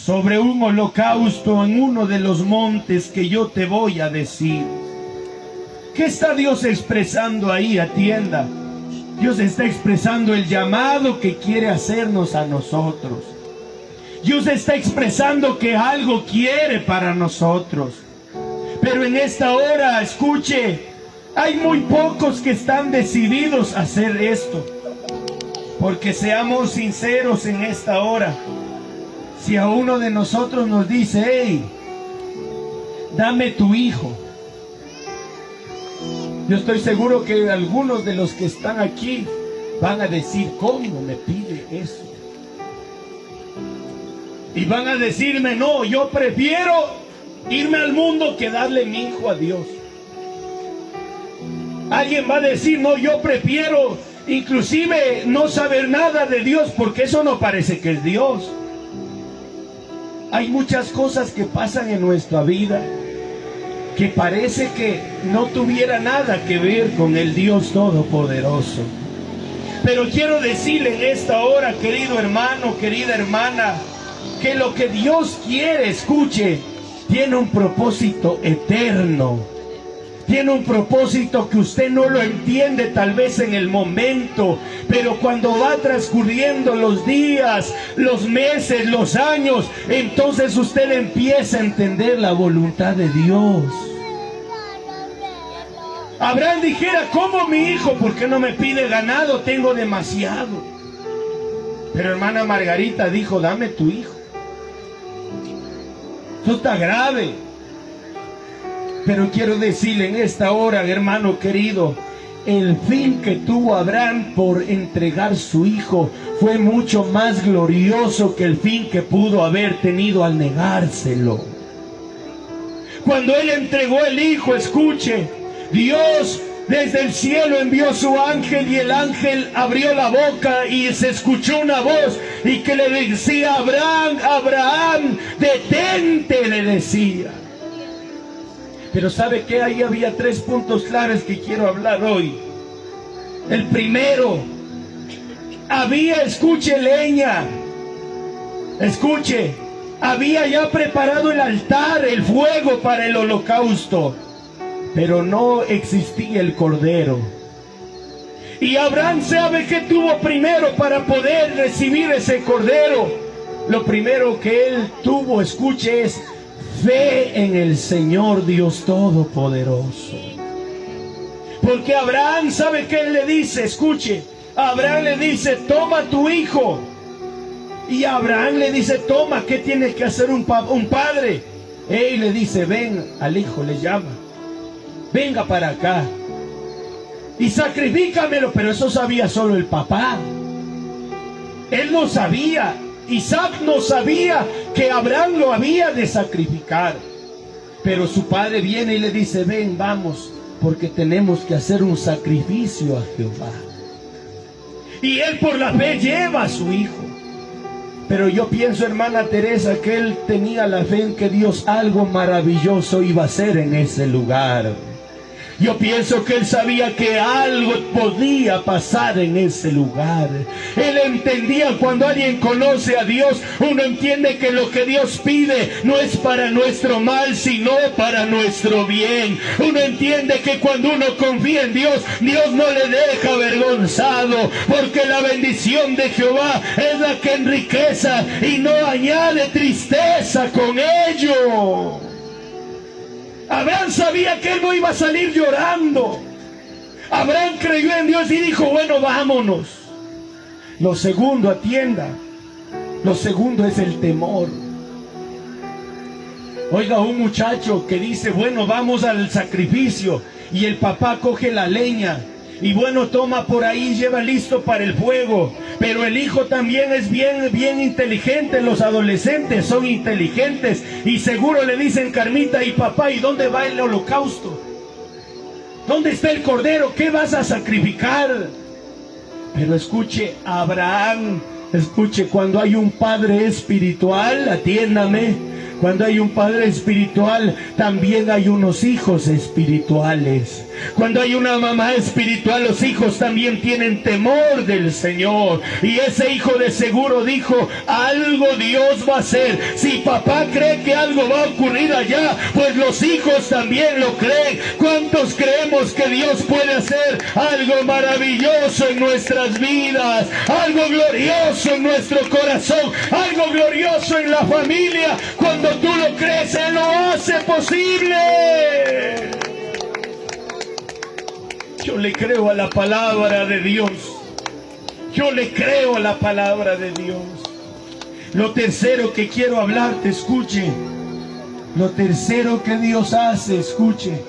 sobre un holocausto en uno de los montes que yo te voy a decir. ¿Qué está Dios expresando ahí? Atienda. Dios está expresando el llamado que quiere hacernos a nosotros. Dios está expresando que algo quiere para nosotros. Pero en esta hora, escuche, hay muy pocos que están decididos a hacer esto. Porque seamos sinceros en esta hora. Si a uno de nosotros nos dice, hey, dame tu hijo, yo estoy seguro que algunos de los que están aquí van a decir, ¿cómo me pide eso? Y van a decirme, no, yo prefiero irme al mundo que darle mi hijo a Dios. Alguien va a decir, no, yo prefiero inclusive no saber nada de Dios, porque eso no parece que es Dios. Hay muchas cosas que pasan en nuestra vida que parece que no tuviera nada que ver con el Dios Todopoderoso. Pero quiero decirle en esta hora, querido hermano, querida hermana, que lo que Dios quiere, escuche, tiene un propósito eterno. Tiene un propósito que usted no lo entiende tal vez en el momento, pero cuando va transcurriendo los días, los meses, los años, entonces usted empieza a entender la voluntad de Dios. Abraham dijera, ¿cómo mi hijo? ¿Por qué no me pide ganado? Tengo demasiado. Pero hermana Margarita dijo, dame tu hijo. Esto está grave. Pero quiero decirle en esta hora, hermano querido, el fin que tuvo Abraham por entregar su hijo fue mucho más glorioso que el fin que pudo haber tenido al negárselo. Cuando él entregó el hijo, escuche, Dios desde el cielo envió su ángel, y el ángel abrió la boca y se escuchó una voz y que le decía, Abraham, Abraham, detente, le decía. Pero ¿sabe qué? Ahí había 3 puntos claves que quiero hablar hoy. El primero, había, escuche, leña. Escuche, había ya preparado el altar, el fuego para el holocausto. Pero no existía el cordero. Y Abraham sabe que tuvo primero para poder recibir ese cordero. Lo primero que él tuvo, escuche, es fe en el Señor Dios Todopoderoso. Porque Abraham, ¿sabe qué él le dice? Escuche, Abraham le dice, toma tu hijo. Y Abraham le dice, toma, ¿qué tiene que hacer un padre? Él le dice, ven, al hijo le llama, venga para acá y sacrifícamelo. Pero eso sabía solo el papá. Él no sabía. Isaac no sabía que Abraham lo había de sacrificar. Pero su padre viene y le dice, ven, vamos, porque tenemos que hacer un sacrificio a Jehová. Y él por la fe lleva a su hijo. Pero yo pienso, hermana Teresa, que él tenía la fe en que Dios algo maravilloso iba a hacer en ese lugar. Yo pienso que él sabía que algo podía pasar en ese lugar. Él entendía, cuando alguien conoce a Dios, uno entiende que lo que Dios pide no es para nuestro mal, sino para nuestro bien. Uno entiende que cuando uno confía en Dios, Dios no le deja avergonzado, porque la bendición de Jehová es la que enriquece y no añade tristeza con ello. Abraham sabía que él no iba a salir llorando. Abraham creyó en Dios y dijo, bueno, vámonos. Lo segundo, atienda, lo segundo es el temor. Oiga, un muchacho que dice, bueno, vamos al sacrificio, y el papá coge la leña y bueno, toma por ahí, lleva listo para el fuego. Pero el hijo también es bien inteligente. Los adolescentes son inteligentes y seguro le dicen, Carmita, y papá, ¿y dónde va el holocausto? ¿Dónde está el cordero? ¿Qué vas a sacrificar? Pero escuche, Abraham, escuche, cuando hay un padre espiritual, atiéndame, Cuando hay un padre espiritual, también hay unos hijos espirituales. Cuando hay una mamá espiritual, los hijos también tienen temor del Señor. Y ese hijo de seguro dijo, algo Dios va a hacer. Si papá cree que algo va a ocurrir allá, pues los hijos también lo creen. ¿Cuántos creemos que Dios puede hacer algo maravilloso en nuestras vidas? Algo glorioso en nuestro corazón, algo glorioso en la familia. Cuando tú lo crees, Él lo hace posible. Yo le creo a la palabra de Dios. Yo le creo a la palabra de Dios. Lo tercero que quiero hablarte, escuche. Lo tercero que Dios hace, escuche.